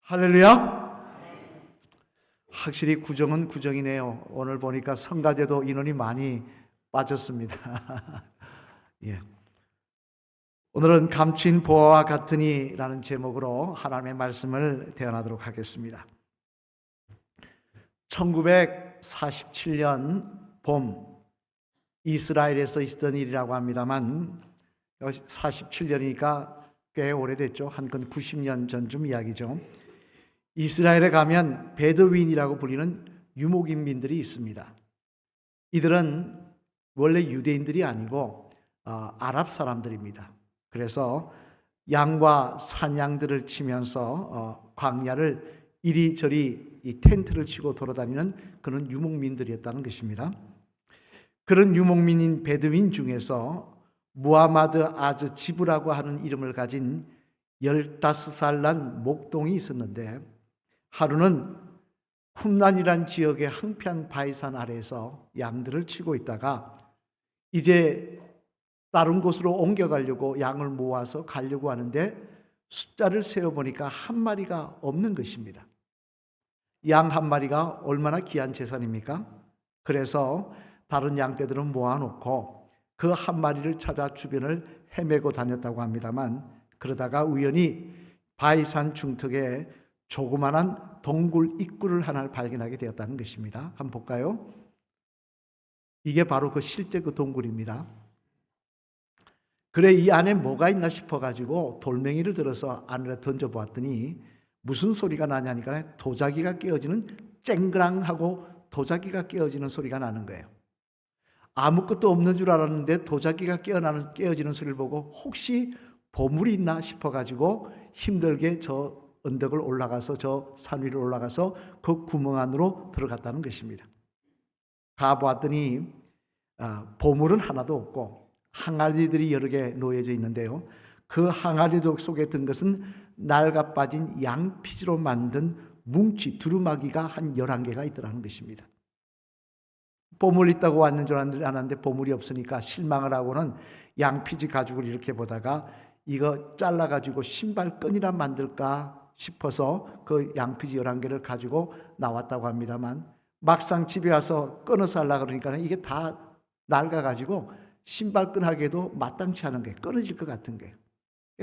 할렐루야. 확실히 구정은 구정이네요. 오늘 보니까 성가대도 인원이 많이 빠졌습니다. 예. 오늘은 감추인 보화와 같으니라는 제목으로 하나님의 말씀을 대언하도록 하겠습니다. 1947년 봄 이스라엘에서 있었던 일이라고 합니다만 47년이니까 꽤 오래됐죠. 한 건 90년 전쯤 이야기죠. 이스라엘에 가면 베드윈이라고 불리는 유목인민들이 있습니다. 이들은 원래 유대인들이 아니고 아랍 사람들입니다. 그래서 양과 산양들을 치면서 광야를 이리저리 이 텐트를 치고 돌아다니는 그런 유목민들이었다는 것입니다. 그런 유목민인 베드윈 중에서 무하마드 아즈 지브라고 하는 이름을 가진 15살 난 목동이 있었는데, 하루는 쿰란이란 지역의 항편 바위산 아래에서 양들을 치고 있다가 이제 다른 곳으로 옮겨가려고 양을 모아서 가려고 하는데 숫자를 세어보니까 한 마리가 없는 것입니다. 양 한 마리가 얼마나 귀한 재산입니까? 그래서 다른 양떼들은 모아놓고 그 한 마리를 찾아 주변을 헤매고 다녔다고 합니다만, 그러다가 우연히 바위산 중턱에 조그만한 동굴 입구를 하나를 발견하게 되었다는 것입니다. 한번 볼까요? 이게 바로 실제 그 동굴입니다. 그래, 이 안에 뭐가 있나 싶어가지고 돌멩이를 들어서 안으로 던져보았더니 무슨 소리가 나냐니까 도자기가 깨어지는, 쨍그랑하고 도자기가 깨어지는 소리가 나는 거예요. 아무것도 없는 줄 알았는데 도자기가 깨어지는 소리를 보고 혹시 보물이 있나 싶어가지고 힘들게 저 언덕을 올라가서 저 산 위로 올라가서 그 구멍 안으로 들어갔다는 것입니다. 가보았더니 보물은 하나도 없고 항아리들이 여러 개 놓여져 있는데요. 그 항아리들 속에 든 것은 낡아 빠진 양피지로 만든 뭉치 두루마기가 한 11개가 있더라는 것입니다. 보물 있다고 왔는 줄 알았는데 보물이 없으니까 실망을 하고는 양피지 가죽을 이렇게 보다가 이거 잘라가지고 신발끈이라 만들까 싶어서 그 양피지 11개를 가지고 나왔다고 합니다만, 막상 집에 와서 끊어서 하려고 그러니까 이게 다 낡아가지고 신발끈 하기에도 마땅치 않은 게 끊어질 것 같은 게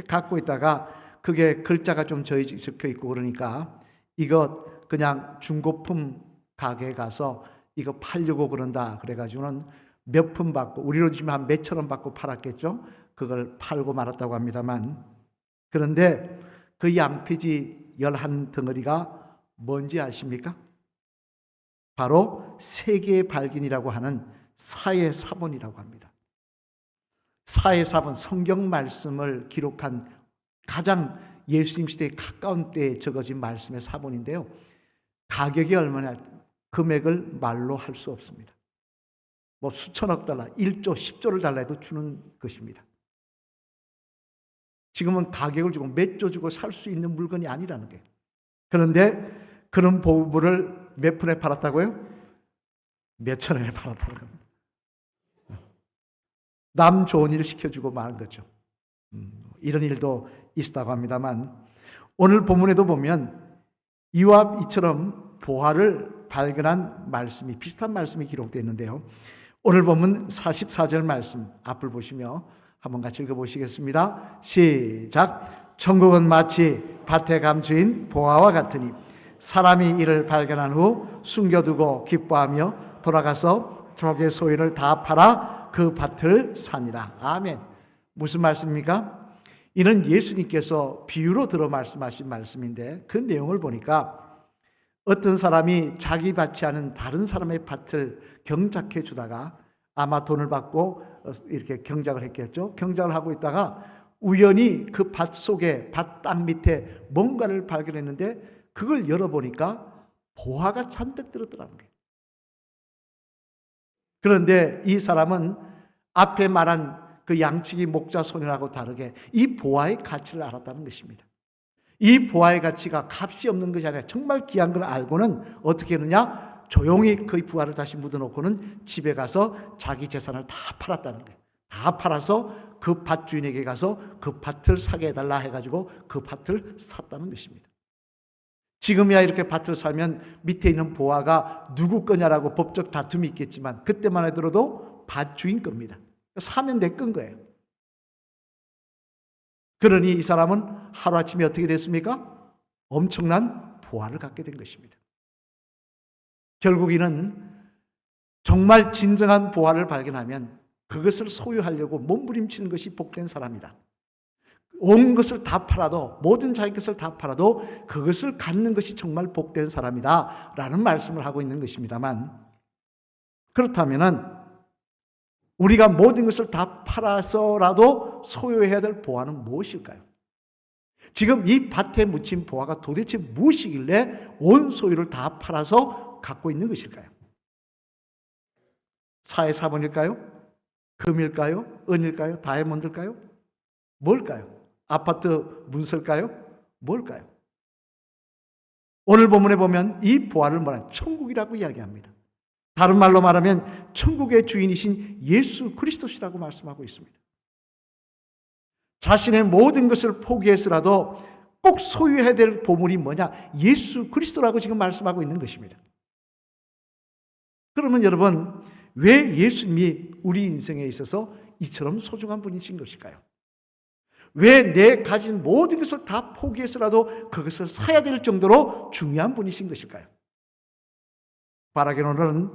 갖고 있다가 그게 글자가 좀 적혀 있고 그러니까 이거 그냥 중고품 가게에 가서 이거 팔려고 그런다 그래가지고는 몇 푼 받고, 우리로 치면 한 몇천 원 받고 팔았겠죠. 그걸 팔고 말았다고 합니다만, 그런데 그 양피지 11덩어리가 뭔지 아십니까? 바로 세계의 발견이라고 하는 사해사본이라고 합니다. 사해사본, 성경 말씀을 기록한 가장 예수님 시대에 가까운 때에 적어진 말씀의 사본인데요. 가격이 얼마나, 금액을 말로 할 수 없습니다. 뭐 수천억 달러, 1조, 10조를 달라 해도 주는 것입니다. 지금은 가격을 주고 몇 조 주고 살 수 있는 물건이 아니라는 거예요. 그런데 그런 보물을 몇 푼에 팔았다고요? 몇 천 원에 팔았다는 겁니다. 남 좋은 일을 시켜주고 마는 거죠. 이런 일도 있었다고 합니다만, 오늘 본문에도 보면 이와 이처럼 보화를 발견한 말씀이, 비슷한 말씀이 기록되어 있는데요. 오늘 본문 44절 말씀 앞을 보시며 한번 같이 읽어보시겠습니다. 시작. 천국은 마치 밭에 감추인 보화와 같으니 사람이 이를 발견한 후 숨겨두고 기뻐하며 돌아가서 적의 소유를 다 팔아 그 밭을 사니라. 아멘. 무슨 말씀입니까? 이는 예수님께서 비유로 들어 말씀하신 말씀인데, 그 내용을 보니까 어떤 사람이 자기 밭이 아닌 다른 사람의 밭을 경작해 주다가 아마 돈을 받고 이렇게 경작을 했겠죠. 경작을 하고 있다가 우연히 그 밭 속에, 밭 땅 밑에 뭔가를 발견했는데 그걸 열어보니까 보화가 잔뜩 들었더라는 거예요. 그런데 이 사람은 앞에 말한 그 양치기 목자 소년하고 다르게 이 보화의 가치를 알았다는 것입니다. 이 보화의 가치가 값이 없는 것이 아니라 정말 귀한 걸 알고는 어떻게 했느냐? 조용히 그 부화를 다시 묻어놓고는 집에 가서 자기 재산을 다 팔았다는 거예요. 다 팔아서 그 밭 주인에게 가서 그 밭을 사게 해달라 해가지고 그 밭을 샀다는 것입니다. 지금이야 이렇게 밭을 살면 밑에 있는 보아가 누구 거냐라고 법적 다툼이 있겠지만 그때만 해도 밭 주인 겁니다. 사면 내 건 거예요. 그러니 이 사람은 하루아침에 어떻게 됐습니까? 엄청난 보화를 갖게 된 것입니다. 결국 이는 정말 진정한 보화를 발견하면 그것을 소유하려고 몸부림치는 것이 복된 사람이다. 온 것을 다 팔아도, 모든 자기 것을 다 팔아도 그것을 갖는 것이 정말 복된 사람이다 라는 말씀을 하고 있는 것입니다만, 그렇다면 우리가 모든 것을 다 팔아서라도 소유해야 될 보화는 무엇일까요? 지금 이 밭에 묻힌 보화가 도대체 무엇이길래 온 소유를 다 팔아서 갖고 있는 것일까요? 사회 사본일까요? 금일까요? 은일까요? 다이아몬드일까요? 뭘까요? 아파트 문서일까요? 뭘까요? 오늘 본문에 보면 이 보화를 뭐라 천국이라고 이야기합니다. 다른 말로 말하면 천국의 주인이신 예수 그리스도시라고 말씀하고 있습니다. 자신의 모든 것을 포기해서라도 꼭 소유해야 될 보물이 뭐냐? 예수 그리스도라고 지금 말씀하고 있는 것입니다. 그러면 여러분, 왜 예수님이 우리 인생에 있어서 이처럼 소중한 분이신 것일까요? 왜 내 가진 모든 것을 다 포기해서라도 그것을 사야 될 정도로 중요한 분이신 것일까요? 바라기로는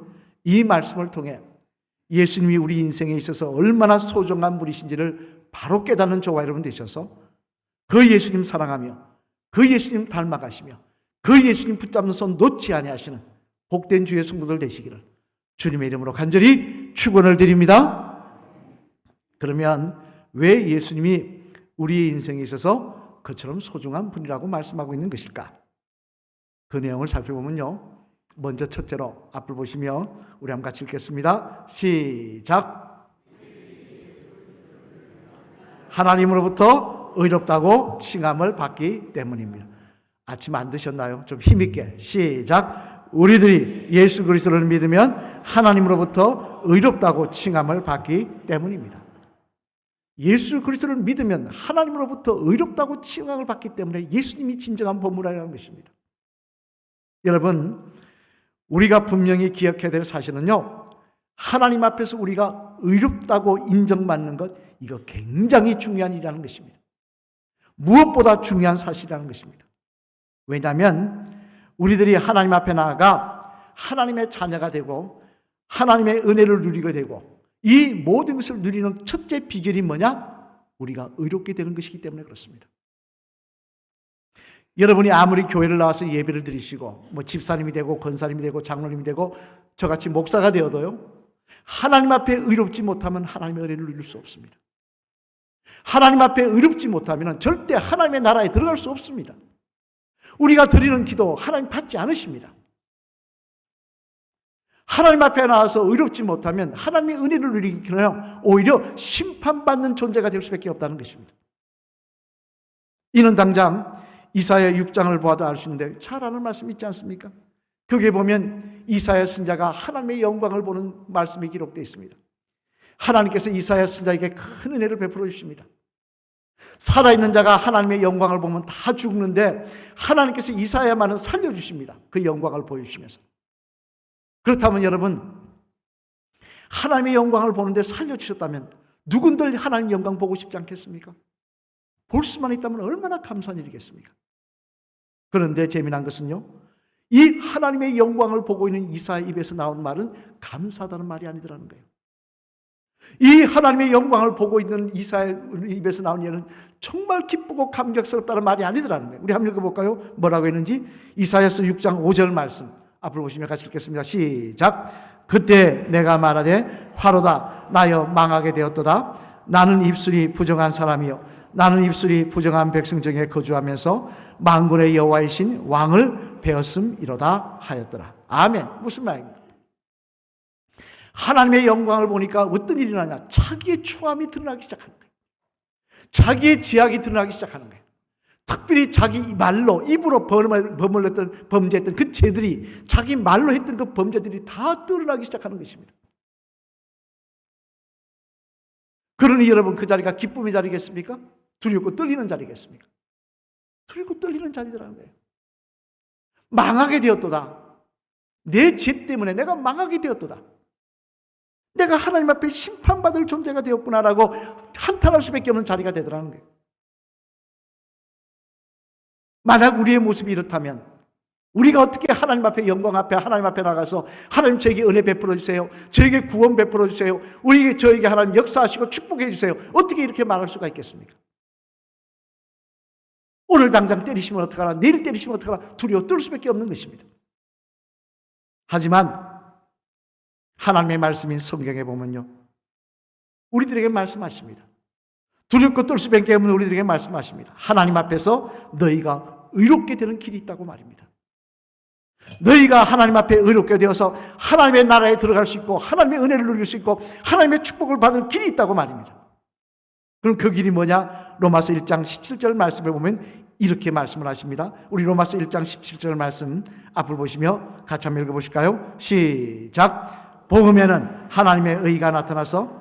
이 말씀을 통해 예수님이 우리 인생에 있어서 얼마나 소중한 분이신지를 바로 깨닫는 저와 여러분 되셔서 그 예수님 사랑하며 그 예수님 닮아가시며 그 예수님 붙잡는 손 놓지 아니하시는 복된 주의 성도들 되시기를 주님의 이름으로 간절히 축원을 드립니다. 그러면 왜 예수님이 우리의 인생에 있어서 그처럼 소중한 분이라고 말씀하고 있는 것일까? 그 내용을 살펴보면요. 먼저 첫째로 앞을 보시며 우리 한번 같이 읽겠습니다. 시작. 하나님으로부터 의롭다고 칭함을 받기 때문입니다. 아침 안 드셨나요? 좀 힘있게 시작. 우리들이 예수 그리스도를 믿으면 하나님으로부터 의롭다고 칭함을 받기 때문입니다. 예수 그리스도를 믿으면 하나님으로부터 의롭다고 칭함을 받기 때문에 예수님이 진정한 보물이라는 것입니다. 여러분, 우리가 분명히 기억해야 될 사실은요, 하나님 앞에서 우리가 의롭다고 인정받는 것, 이거 굉장히 중요한 일이라는 것입니다. 무엇보다 중요한 사실이라는 것입니다. 왜냐하면 우리들이 하나님 앞에 나아가 하나님의 자녀가 되고 하나님의 은혜를 누리게 되고 이 모든 것을 누리는 첫째 비결이 뭐냐? 우리가 의롭게 되는 것이기 때문에 그렇습니다. 여러분이 아무리 교회를 나와서 예배를 드리시고 뭐 집사님이 되고 권사님이 되고 장로님이 되고 저같이 목사가 되어도요, 하나님 앞에 의롭지 못하면 하나님의 은혜를 누릴 수 없습니다. 하나님 앞에 의롭지 못하면 절대 하나님의 나라에 들어갈 수 없습니다. 우리가 드리는 기도 하나님 받지 않으십니다. 하나님 앞에 나와서 의롭지 못하면 하나님의 은혜를 누리기는 오히려 심판받는 존재가 될 수밖에 없다는 것입니다. 이는 당장 이사야 6장을 보아도 알 수 있는데 잘 아는 말씀 있지 않습니까? 거기에 보면 이사야 선지자가 하나님의 영광을 보는 말씀이 기록되어 있습니다. 하나님께서 이사야 선지자에게 큰 은혜를 베풀어 주십니다. 살아있는 자가 하나님의 영광을 보면 다 죽는데 하나님께서 이사야만은 살려주십니다. 그 영광을 보여주시면서. 그렇다면 여러분, 하나님의 영광을 보는데 살려주셨다면 누군들 하나님 영광 보고 싶지 않겠습니까? 볼 수만 있다면 얼마나 감사한 일이겠습니까? 그런데 재미난 것은요, 이 하나님의 영광을 보고 있는 이사야 입에서 나온 말은 감사하다는 말이 아니더라는 거예요. 이 하나님의 영광을 보고 있는 이사야 입에서 나온 예는 정말 기쁘고 감격스럽다는 말이 아니더라는 거예요. 우리 한번 읽어볼까요? 뭐라고 했는지. 이사야서 6장 5절 말씀 앞으로 보시면 같이 읽겠습니다. 시작. 그때 내가 말하되 화로다 나여 망하게 되었도다. 나는 입술이 부정한 사람이요 나는 입술이 부정한 백성 중에 거주하면서 만군의 여호와이신 왕을 배웠음이로다 하였더라. 아멘. 무슨 말입니까? 하나님의 영광을 보니까 어떤 일이 나냐? 자기의 추함이 드러나기 시작하는 거예요. 자기의 지악이 드러나기 시작하는 거예요. 특별히 자기 말로 입으로 범을했던 범죄했던 그 죄들이 자기 말로 했던 그 범죄들이 다 드러나기 시작하는 것입니다. 그러니 여러분, 그 자리가 기쁨의 자리겠습니까? 두렵고 떨리는 자리겠습니까? 두렵고 떨리는 자리더라는 거예요. 망하게 되었도다. 내 죄 때문에 내가 망하게 되었도다. 내가 하나님 앞에 심판받을 존재가 되었구나라고 한탄할 수밖에 없는 자리가 되더라는 거예요. 만약 우리의 모습이 이렇다면 우리가 어떻게 하나님 앞에 영광 앞에 하나님 앞에 나가서 하나님 저에게 은혜 베풀어 주세요. 저에게 구원 베풀어 주세요. 저에게 하나님 역사하시고 축복해 주세요. 어떻게 이렇게 말할 수가 있겠습니까? 오늘 당장 때리시면 어떡하나, 내일 때리시면 어떡하나 두려워 떨 수밖에 없는 것입니다. 하지만 하나님의 말씀인 성경에 보면요, 우리들에게 말씀하십니다. 두렵고 떨 수밖에 없는 우리들에게 말씀하십니다. 하나님 앞에서 너희가 의롭게 되는 길이 있다고 말입니다. 너희가 하나님 앞에 의롭게 되어서 하나님의 나라에 들어갈 수 있고 하나님의 은혜를 누릴 수 있고 하나님의 축복을 받을 길이 있다고 말입니다. 그럼 그 길이 뭐냐? 로마서 1장 17절 말씀에 보면 이렇게 말씀을 하십니다. 우리 로마서 1장 17절 말씀 앞을 보시며 같이 한번 읽어보실까요? 시작. 복음에는 하나님의 의가 나타나서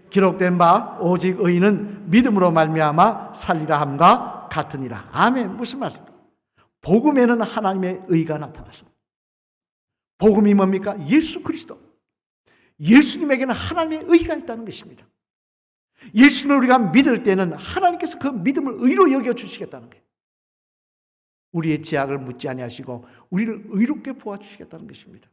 기록된 바 오직 의인은 믿음으로 말미암아 살리라 함과 같으니라. 아멘. 무슨 말입니까? 복음에는 하나님의 의가 나타나서, 복음이 뭡니까? 예수 그리스도. 예수님에게는 하나님의 의가 있다는 것입니다. 예수님을 우리가 믿을 때는 하나님께서 그 믿음을 의로 여겨주시겠다는 거예요. 우리의 죄악을 묻지 아니하시고 우리를 의롭게 보아주시겠다는 것입니다.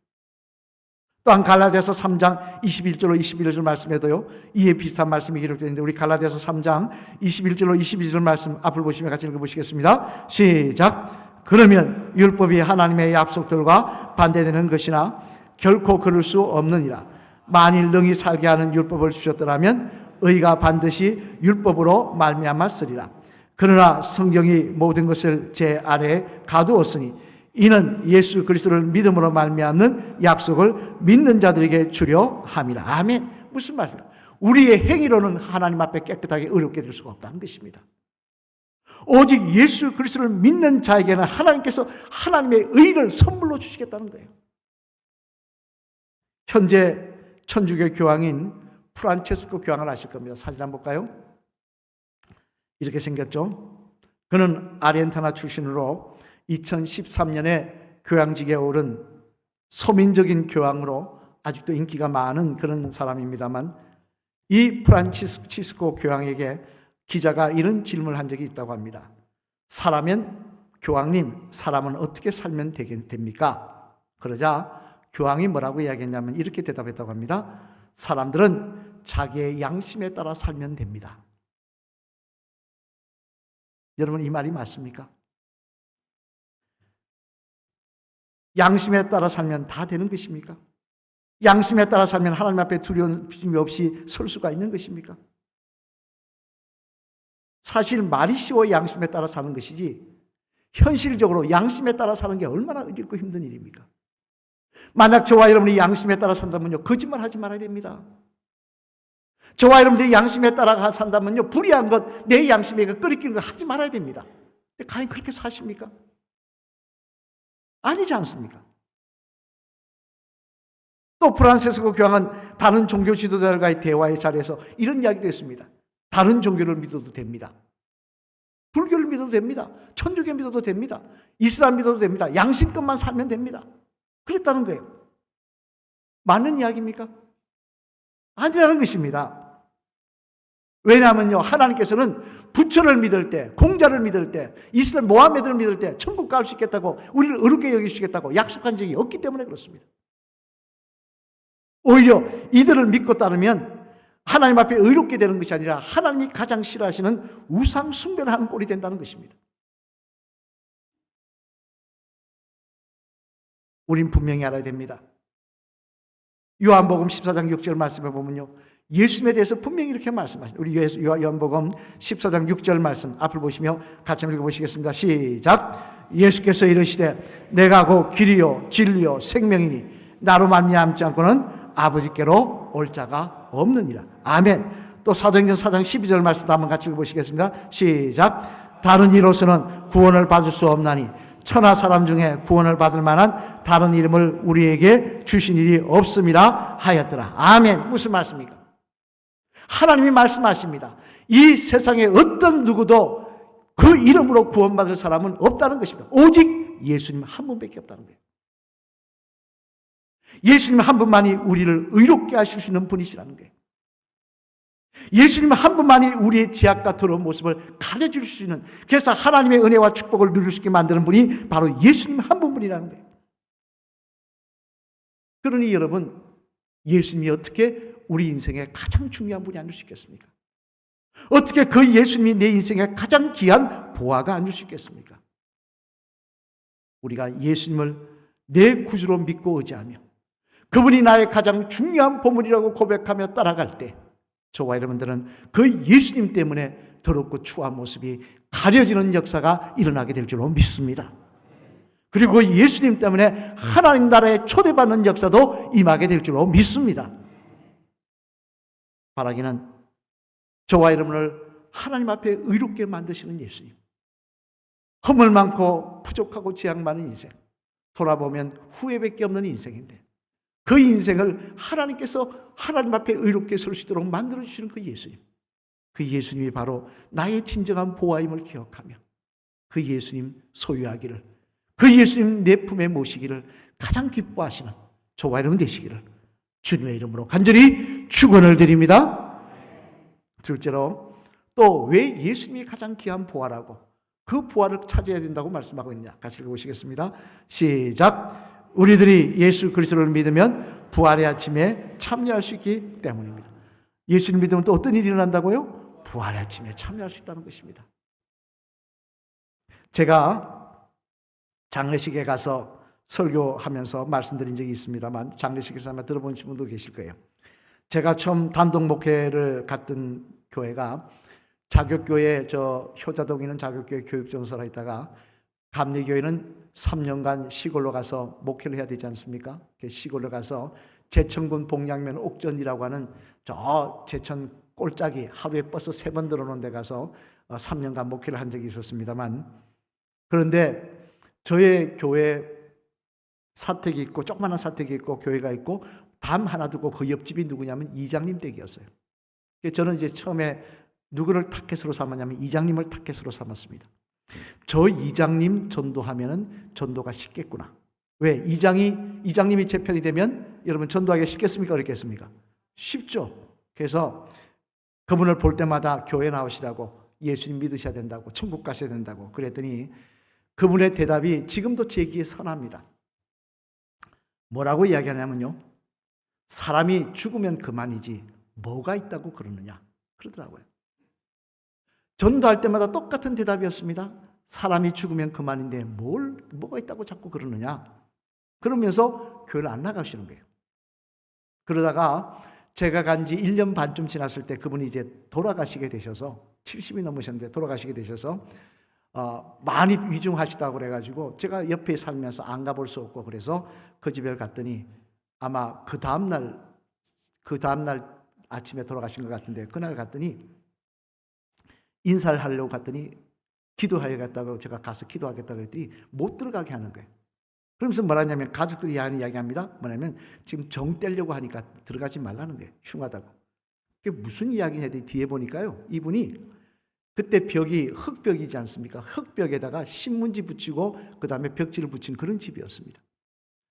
또한 갈라디아서 3장 21절로 21절 말씀에도요, 이에 비슷한 말씀이 기록되어 있는데 우리 갈라디아서 3장 21절로 22절 말씀 앞을 보시면 같이 읽어보시겠습니다. 시작. 그러면 율법이 하나님의 약속들과 반대되는 것이나 결코 그럴 수 없느니라. 만일 능히 살게 하는 율법을 주셨더라면 의가 반드시 율법으로 말미암았으리라. 그러나 성경이 모든 것을 제 아래에 가두었으니 이는 예수 그리스도를 믿음으로 말미암는 약속을 믿는 자들에게 주려 함이라. 아멘. 무슨 말입니까? 우리의 행위로는 하나님 앞에 깨끗하게 의롭게 될 수가 없다는 것입니다. 오직 예수 그리스도를 믿는 자에게는 하나님께서 하나님의 의를 선물로 주시겠다는 거예요. 현재 천주교 교황인 프란체스코 교황을 아실 겁니다. 사진 한번 볼까요? 이렇게 생겼죠. 그는 아르헨티나 출신으로 2013년에 교황직에 오른 서민적인 교황으로 아직도 인기가 많은 그런 사람입니다만, 이 프란치스코 교황에게 기자가 이런 질문을 한 적이 있다고 합니다. 교황님, 사람은 어떻게 살면 됩니까? 그러자 교황이 뭐라고 이야기했냐면 이렇게 대답했다고 합니다. 사람들은 자기의 양심에 따라 살면 됩니다. 여러분, 이 말이 맞습니까? 양심에 따라 살면 다 되는 것입니까? 양심에 따라 살면 하나님 앞에 두려움 없이 설 수가 있는 것입니까? 사실 말이 쉬워 양심에 따라 사는 것이지 현실적으로 양심에 따라 사는 게 얼마나 어렵고 힘든 일입니까? 만약 저와 여러분이 양심에 따라 산다면요, 거짓말 하지 말아야 됩니다. 저와 여러분들이 양심에 따라 산다면요, 불의한 것, 내 양심에 끓이끼는 거 하지 말아야 됩니다. 과연 그렇게 사십니까? 아니지 않습니까? 또 프란체스코 교황은 다른 종교 지도자들과의 대화의 자리에서 이런 이야기도 했습니다. 다른 종교를 믿어도 됩니다. 불교를 믿어도 됩니다. 천주교 믿어도 됩니다. 이슬람 믿어도 됩니다. 양심껏만 살면 됩니다. 그랬다는 거예요. 맞는 이야기입니까? 아니라는 것입니다. 왜냐하면요, 하나님께서는 부처를 믿을 때, 공자를 믿을 때, 이슬람 모하메드를 믿을 때 천국 갈 수 있겠다고, 우리를 의롭게 여기시겠다고 약속한 적이 없기 때문에 그렇습니다. 오히려 이들을 믿고 따르면 하나님 앞에 의롭게 되는 것이 아니라 하나님이 가장 싫어하시는 우상 숭배를 하는 꼴이 된다는 것입니다. 우린 분명히 알아야 됩니다. 요한복음 14장 6절 말씀에 보면요, 예수님에 대해서 분명히 이렇게 말씀하십니다. 우리 요한복음 14장 6절 말씀 앞을 보시며 같이 한번 읽어보시겠습니다. 시작. 예수께서 이르시되 내가 곧 길이요 진리요 생명이니 나로 말미암지 않고는 아버지께로 올 자가 없느니라. 아멘. 또 사도행전 4장 12절 말씀도 한번 같이 읽어보시겠습니다. 시작. 다른 이로서는 구원을 받을 수 없나니 천하 사람 중에 구원을 받을 만한 다른 이름을 우리에게 주신 일이 없음이라 하였더라. 아멘. 무슨 말씀입니까? 하나님이 말씀하십니다. 이 세상에 어떤 누구도 그 이름으로 구원받을 사람은 없다는 것입니다. 오직 예수님 한 분밖에 없다는 거예요. 예수님 한 분만이 우리를 의롭게 하실 수 있는 분이시라는 거예요. 예수님 한 분만이 우리의 죄악과 더러운 모습을 가려줄 수 있는, 그래서 하나님의 은혜와 축복을 누릴 수 있게 만드는 분이 바로 예수님 한 분뿐이라는 거예요. 그러니 여러분, 예수님이 어떻게 우리 인생의 가장 중요한 분이 아닐 수 있겠습니까? 어떻게 그 예수님이 내 인생의 가장 귀한 보화가 아닐 수 있겠습니까? 우리가 예수님을 내 구주로 믿고 의지하며 그분이 나의 가장 중요한 보물이라고 고백하며 따라갈 때, 저와 여러분들은 그 예수님 때문에 더럽고 추한 모습이 가려지는 역사가 일어나게 될 줄로 믿습니다. 그리고 예수님 때문에 하나님 나라에 초대받는 역사도 임하게 될 줄로 믿습니다. 바라기는 저와 여러분을 하나님 앞에 의롭게 만드시는 예수님, 허물 많고 부족하고 죄악 많은 인생, 돌아보면 후회밖에 없는 인생인데 그 인생을 하나님께서 하나님 앞에 의롭게 설 수 있도록 만들어주시는 그 예수님, 그 예수님이 바로 나의 진정한 보화임을 기억하며 그 예수님 소유하기를, 그 예수님 내 품에 모시기를 가장 기뻐하시는 저와 여러분 되시기를 주님의 이름으로 간절히 축원을 드립니다. 둘째로, 또 왜 예수님이 가장 귀한 보화라고, 그 보화를 찾아야 된다고 말씀하고 있느냐, 같이 읽어보시겠습니다. 시작. 우리들이 예수 그리스도를 믿으면 부활의 아침에 참여할 수 있기 때문입니다. 예수를 믿으면 또 어떤 일이 일어난다고요? 부활의 아침에 참여할 수 있다는 것입니다. 제가 장례식에 가서 설교하면서 말씀드린 적이 있습니다만, 장례식에서 아마 들어보신 분도 계실 거예요. 제가 처음 단독 목회를 갔던 교회가 자격교회, 저 효자동에 있는 자격교회 교육전소라 있다가 감리교회는 3년간 시골로 가서 목회를 해야 되지 않습니까? 시골로 가서 제천군 복양면 옥전이라고 하는 저 제천 꼴짝이 하루에 버스 3번 들어오는 데 가서 3년간 목회를 한 적이 있었습니다만, 그런데 저의 교회 사택이 있고, 조그마한 사택이 있고 교회가 있고 담 하나 두고 그 옆집이 누구냐면 이장님 댁이었어요. 저는 이제 처음에 누구를 타켓으로 삼았냐면 이장님을 타켓으로 삼았습니다. 저 이장님 전도하면은 전도가 쉽겠구나. 왜? 이장님이 제 편이 되면 여러분 전도하기가 쉽겠습니까? 어렵겠습니까? 쉽죠. 그래서 그분을 볼 때마다 교회 나오시라고, 예수님 믿으셔야 된다고, 천국 가셔야 된다고 그랬더니 그분의 대답이 지금도 제 귀에 선합니다. 뭐라고 이야기하냐면요, 사람이 죽으면 그만이지 뭐가 있다고 그러느냐 그러더라고요. 전도할 때마다 똑같은 대답이었습니다. 사람이 죽으면 그만인데 뭐가 있다고 자꾸 그러느냐. 그러면서 교회를 안 나가시는 거예요. 그러다가 제가 간 지 1년 반쯤 지났을 때 그분이 이제 돌아가시게 되셔서, 70이 넘으셨는데 돌아가시게 되셔서 많이 위중하시다고 그래가지고 제가 옆에 살면서 안 가볼 수 없고, 그래서 그 집에 갔더니 아마 그 다음날 아침에 돌아가신 것 같은데, 그날 갔더니 인사를 하려고 갔더니 기도하겠다고, 제가 가서 기도하겠다고 그랬더니 못 들어가게 하는 거예요. 그러면서 뭐라냐면, 가족들이 하는 이야기합니다. 뭐냐면 지금 정 떼려고 하니까 들어가지 말라는 거예요. 흉하다고. 그게 무슨 이야기냐 했더니 뒤에 보니까요, 이분이 그때 벽이 흙벽이지 않습니까? 흙벽에다가 신문지 붙이고 그 다음에 벽지를 붙인 그런 집이었습니다.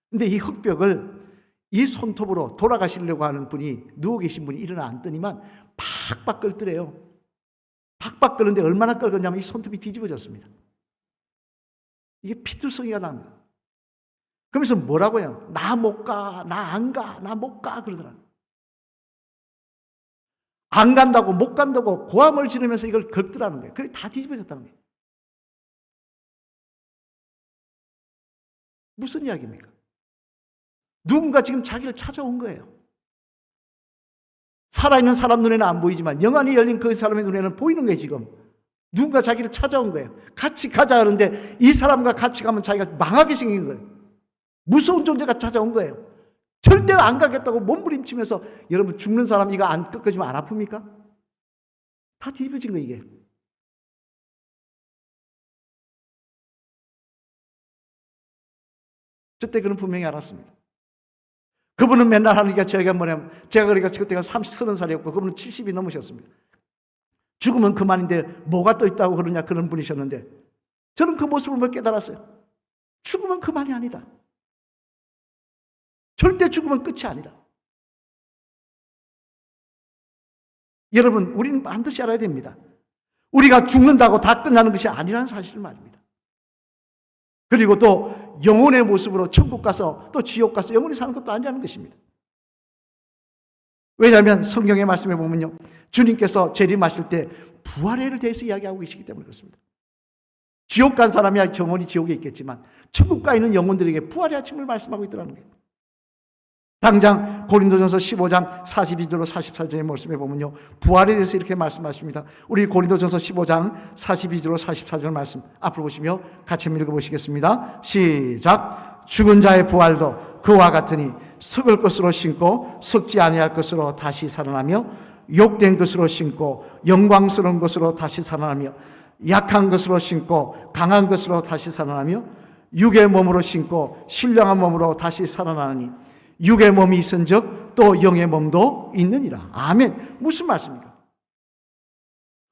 근데 이 흙벽을 이 손톱으로 돌아가시려고 하는 분이, 누워 계신 분이 일어나 앉더니만 팍팍 끓더래요. 팍팍 끓는데 얼마나 끓었냐면 이 손톱이 뒤집어졌습니다. 이게 피투성이가 납니다. 그러면서 뭐라고 해요? 나 못 가, 나 안 가, 나 못 가 그러더라고요. 안 간다고, 못 간다고 고함을 지르면서 이걸 긁더라는 거예요. 그게 다 뒤집어졌다는 거예요. 무슨 이야기입니까? 누군가 지금 자기를 찾아온 거예요. 살아있는 사람 눈에는 안 보이지만 영안이 열린 그 사람의 눈에는 보이는 거예요. 지금 누군가 자기를 찾아온 거예요. 같이 가자 하는데 이 사람과 같이 가면 자기가 망하게 생긴 거예요. 무서운 존재가 찾아온 거예요. 절대 안 가겠다고 몸부림치면서, 여러분 죽는 사람 이거 안 꺾어지면 안 아픕니까? 다 뒤집어진 거예요. 이게 저때 그는 분명히 알았습니다. 그분은 맨날 하니까 제가 뭐냐면, 제가 그러니까 그때가 30, 30살이었고 그분은 70이 넘으셨습니다. 죽으면 그만인데 뭐가 또 있다고 그러냐 그런 분이셨는데 저는 그 모습을 보고 깨달았어요. 죽으면 그만이 아니다. 절대 죽으면 끝이 아니다. 여러분, 우리는 반드시 알아야 됩니다. 우리가 죽는다고 다 끝나는 것이 아니라는 사실을 말입니다. 그리고 또 영혼의 모습으로 천국 가서 또 지옥 가서 영원히 사는 것도 아니라는 것입니다. 왜냐하면 성경의 말씀에 보면요, 주님께서 재림하실 때 부활에 대해서 이야기하고 계시기 때문에 그렇습니다. 지옥 간 사람이야 영원히 지옥에 있겠지만 천국 가 있는 영혼들에게 부활의 아침을 말씀하고 있더라는 거예요. 당장 고린도전서 15장 42절로 44절의 말씀에 보면요, 부활에 대해서 이렇게 말씀하십니다. 우리 고린도전서 15장 42절로 44절 말씀 앞으로 보시며 같이 읽어보시겠습니다. 시작. 죽은 자의 부활도 그와 같으니 썩을 것으로 신고 썩지 아니할 것으로 다시 살아나며 욕된 것으로 신고 영광스러운 것으로 다시 살아나며 약한 것으로 신고 강한 것으로 다시 살아나며 육의 몸으로 신고 신령한 몸으로 다시 살아나니 육의 몸이 있은즉 또 영의 몸도 있느니라. 아멘. 무슨 말씀입니까?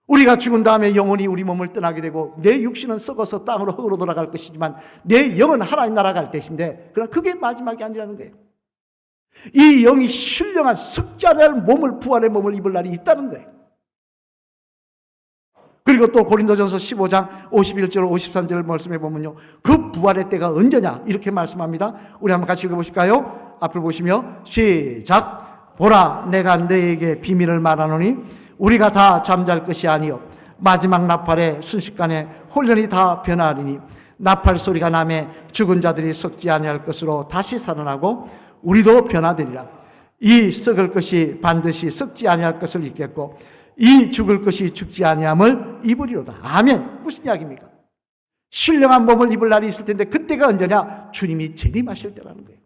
우리가 죽은 다음에 영혼이 우리 몸을 떠나게 되고 내 육신은 썩어서 땅으로 흙으로 돌아갈 것이지만 내 영은 하나님 나라 갈 것인데 그러나 그게 마지막이 아니라는 거예요. 이 영이 신령한 썩지 않을 몸을 부활의 몸을 입을 날이 있다는 거예요. 그리고 또 고린도전서 15장 51절 53절 말씀해 보면요, 그 부활의 때가 언제냐 이렇게 말씀합니다. 우리 한번 같이 읽어보실까요? 앞을 보시며 시작. 보라 내가 너에게 비밀을 말하노니 우리가 다 잠잘 것이 아니요 마지막 나팔의 순식간에 홀연히 다 변하리니 나팔 소리가 나매 죽은 자들이 썩지 아니할 것으로 다시 살아나고 우리도 변화되리라. 이 썩을 것이 반드시 썩지 아니할 것을 입겠고 이 죽을 것이 죽지 아니함을 입으리로다. 아멘. 무슨 이야기입니까? 신령한 몸을 입을 날이 있을 텐데 그때가 언제냐? 주님이 재림하실 때라는 거예요.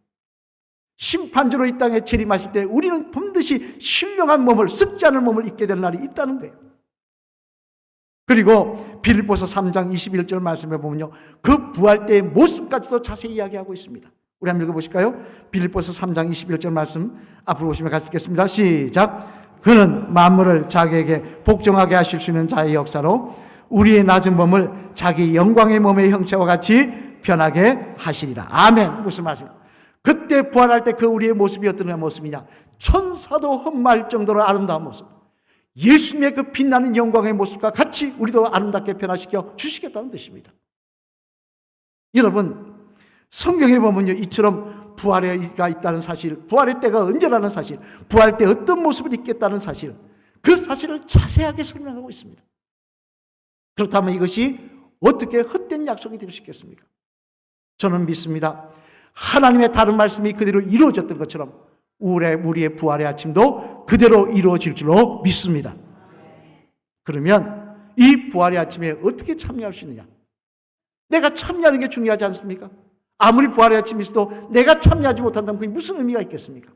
심판주로 이 땅에 재림하실 때 우리는 반드시 신령한 몸을, 썩지 않을 몸을 입게 될 날이 있다는 거예요. 그리고 빌립보서 3장 21절 말씀에 보면요, 그 부활 때의 모습까지도 자세히 이야기하고 있습니다. 우리 한번 읽어보실까요? 빌립보서 3장 21절 말씀 앞으로 보시면 같이 읽겠습니다. 시작. 그는 만물을 자기에게 복종하게 하실 수 있는 자의 역사로 우리의 낮은 몸을 자기 영광의 몸의 형체와 같이 변하게 하시리라. 아멘. 무슨 말씀입니까? 그때 부활할 때 그 우리의 모습이 어떤 모습이냐? 천사도 흠말 정도로 아름다운 모습. 예수님의 그 빛나는 영광의 모습과 같이 우리도 아름답게 변화시켜 주시겠다는 것입니다. 여러분, 성경에 보면요, 이처럼 부활에가 있다는 사실, 부활의 때가 언제라는 사실, 부활 때 어떤 모습을 입겠다는 사실, 그 사실을 자세하게 설명하고 있습니다. 그렇다면 이것이 어떻게 헛된 약속이 될 수 있겠습니까? 저는 믿습니다. 하나님의 다른 말씀이 그대로 이루어졌던 것처럼 우리의 부활의 아침도 그대로 이루어질 줄로 믿습니다. 그러면 이 부활의 아침에 어떻게 참여할 수 있느냐? 내가 참여하는 게 중요하지 않습니까? 아무리 부활의 아침이 있어도 내가 참여하지 못한다면 그게 무슨 의미가 있겠습니까?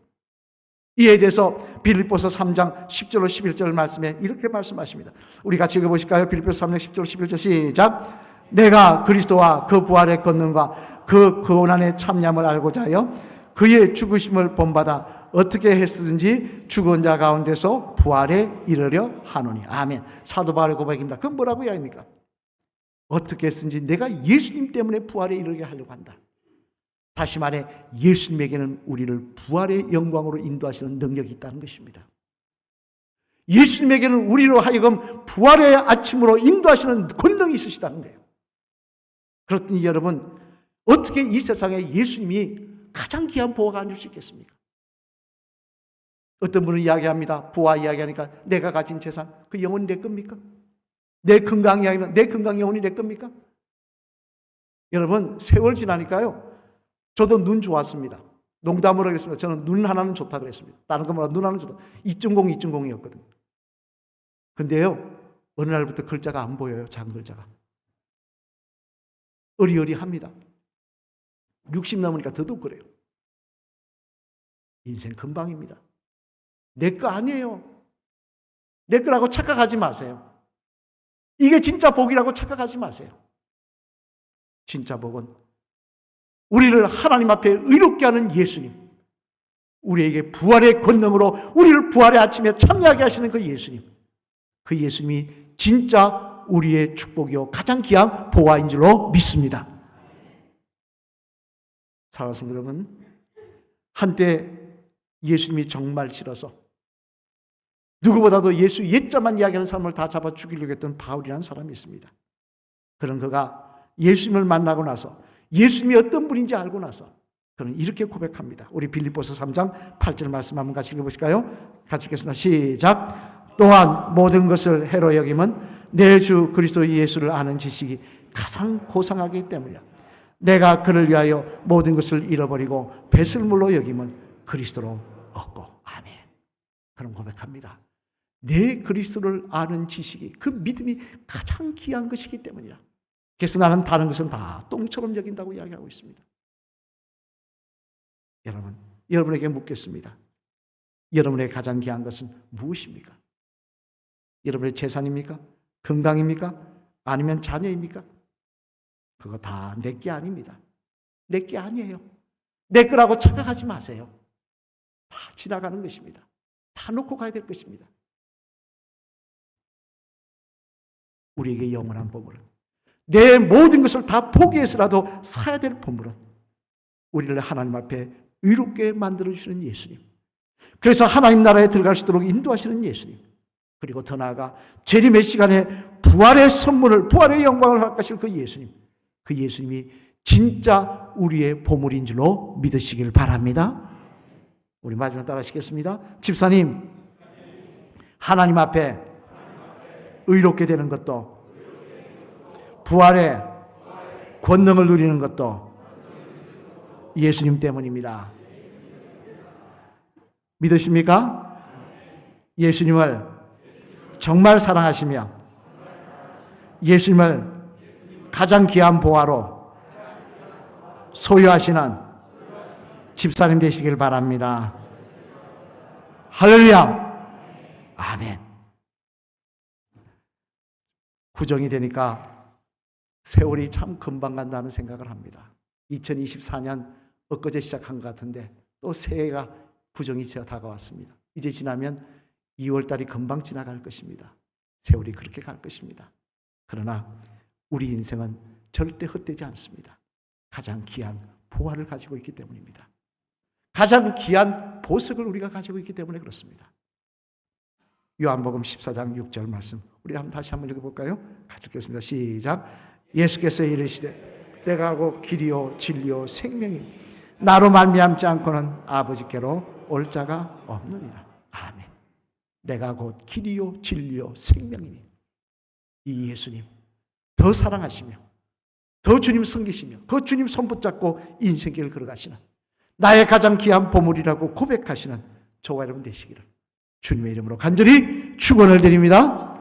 이에 대해서 빌립보서 3장 10절로 11절 말씀에 이렇게 말씀하십니다. 우리 같이 읽어보실까요? 빌립보서 3장 10절 11절 시작. 내가 그리스도와 그 부활의 권능과 그 고난의 참여함을 알고자 하여 그의 죽으심을 본받아 어떻게 했든지 죽은 자 가운데서 부활에 이르려 하노니. 아멘. 사도 바울의 고백입니다. 그건 뭐라고 이야기합니까? 어떻게 했든지 내가 예수님 때문에 부활에 이르게 하려고 한다. 다시 말해 예수님에게는 우리를 부활의 영광으로 인도하시는 능력이 있다는 것입니다. 예수님에게는 우리로 하여금 부활의 아침으로 인도하시는 권능이 있으시다는 거예요. 그렇더니 여러분, 어떻게 이 세상에 예수님이 가장 귀한 보화가 아닐 수 있겠습니까? 어떤 분은 이야기합니다. 부와 이야기하니까 내가 가진 재산, 그 영혼이 내 겁니까? 내 건강 이야기하면 내 건강 영혼이 내 겁니까? 여러분, 세월 지나니까요, 저도 눈 좋았습니다. 농담으로 하겠습니다. 저는 눈 하나는 좋다 그랬습니다. 다른 것보다 눈 하나는 좋다. 2.0이었거든요. 근데요, 어느 날부터 글자가 안 보여요. 작은 글자가. 어리어리합니다. 60 넘으니까 더더욱 그래요. 인생 금방입니다. 내 거 아니에요. 내 거라고 착각하지 마세요. 이게 진짜 복이라고 착각하지 마세요. 진짜 복은 우리를 하나님 앞에 의롭게 하는 예수님, 우리에게 부활의 권능으로 우리를 부활의 아침에 참여하게 하시는 그 예수님, 그 예수님이 진짜 우리의 축복이요 가장 귀한 보화인 줄로 믿습니다. 사랑하는 성도 여러분, 한때 예수님이 정말 싫어서 누구보다도 예수 옛자만 이야기하는 사람을 다 잡아 죽이려고 했던 바울이라는 사람이 있습니다. 그런 그가 예수님을 만나고 나서 예수님이 어떤 분인지 알고 나서 그는 이렇게 고백합니다. 우리 빌립보서 3장 8절 말씀 한번 같이 읽어보실까요? 같이 읽겠습니다. 시작. 또한 모든 것을 해로 여김은 내 주 그리스도 예수를 아는 지식이 가장 고상하기 때문이야. 내가 그를 위하여 모든 것을 잃어버리고 배설물로 여김은 그리스도로 얻고. 아멘. 그런 고백합니다. 내 그리스도를 아는 지식이, 그 믿음이 가장 귀한 것이기 때문이라. 그래서 나는 다른 것은 다 똥처럼 여긴다고 이야기하고 있습니다. 여러분, 여러분에게 묻겠습니다. 여러분의 가장 귀한 것은 무엇입니까? 여러분의 재산입니까? 건강입니까? 아니면 자녀입니까? 그거 다 내 게 아닙니다. 내 게 아니에요. 내 거라고 착각하지 마세요. 다 지나가는 것입니다. 다 놓고 가야 될 것입니다. 우리에게 영원한 보물은, 내 모든 것을 다 포기해서라도 사야 될 보물은 우리를 하나님 앞에 의롭게 만들어주시는 예수님, 그래서 하나님 나라에 들어갈 수 있도록 인도하시는 예수님, 그리고 더 나아가 재림의 시간에 부활의 선물을, 부활의 영광을 허락하실 그 예수님, 그 예수님이 진짜 우리의 보물인 줄로 믿으시길 바랍니다. 우리 마지막 따라 하시겠습니다. 집사님, 하나님 앞에 의롭게 되는 것도, 부활의 권능을 누리는 것도 예수님 때문입니다. 믿으십니까? 예수님을 정말 사랑하시며 예수님을 가장 귀한 보화로 소유하시는 집사님 되시길 바랍니다. 할렐루야. 아멘. 구정이 되니까 세월이 참 금방 간다는 생각을 합니다. 2024년 엊그제 시작한 것 같은데 또 새해가 구정이 다가왔습니다. 이제 지나면 2월달이 금방 지나갈 것입니다. 세월이 그렇게 갈 것입니다. 그러나 우리 인생은 절대 헛되지 않습니다. 가장 귀한 보화를 가지고 있기 때문입니다. 가장 귀한 보석을 우리가 가지고 있기 때문에 그렇습니다. 요한복음 14장 6절 말씀 우리 다시 한번 읽어볼까요? 같이 읽겠습니다. 시작. 예수께서 이르시되 내가 곧 길이요 진리요 생명이니 나로 말미암지 않고는 아버지께로 올 자가 없느니라. 아멘. 내가 곧 길이요 진리요 생명이니, 이 예수님 더 사랑하시며 더 주님 섬기시며 그 주님 손 붙잡고 인생길 걸어가시는 나의 가장 귀한 보물이라고 고백하시는 저와 여러분 되시기를 주님의 이름으로 간절히 축원을 드립니다.